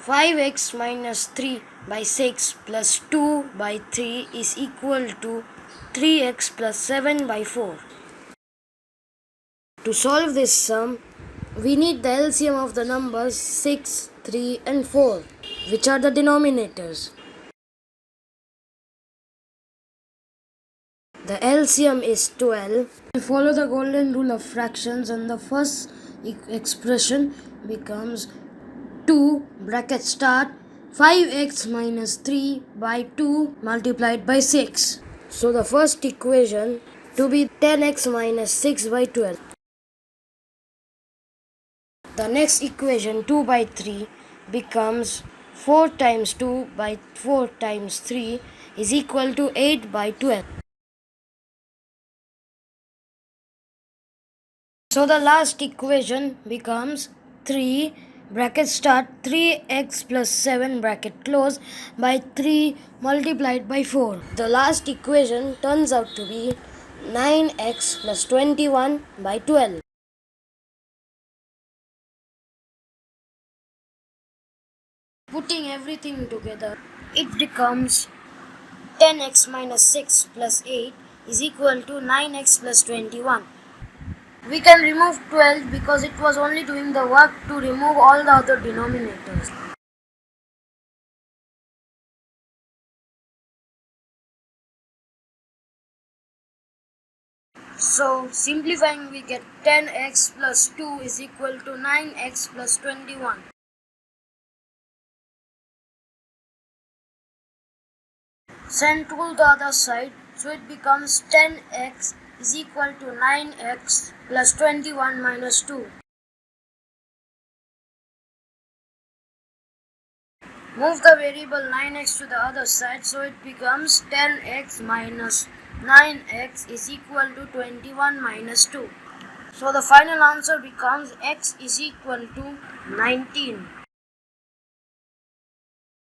5x minus 3 by 6 plus 2 by 3 is equal to 3x plus 7 by 4. To solve this sum, we need the LCM of the numbers 6, 3 and 4, which are the denominators. The LCM is 12. We follow the golden rule of fractions and the first expression becomes 2 bracket start 5x minus 3 by 2 multiplied by 6. So the first equation to be 10x minus 6 by 12. The next equation 2 by 3 becomes 4 times 2 by 4 times 3 is equal to 8 by 12. So the last equation becomes 3 bracket start 3x plus 7 bracket close by 3 multiplied by 4. The last equation turns out to be 9x plus 21 by 12. Putting everything together, it becomes 10x minus 6 plus 8 is equal to 9x plus 21. We can remove 12 because it was only doing the work to remove all the other denominators. So simplifying, we get 10x plus 2 is equal to 9x plus 21. Send to the other side, so it becomes 10x is equal to 9x plus 21 minus 2. Move the variable 9x to the other side, so it becomes 10x minus 9x is equal to 21 minus 2. So the final answer becomes x is equal to 19.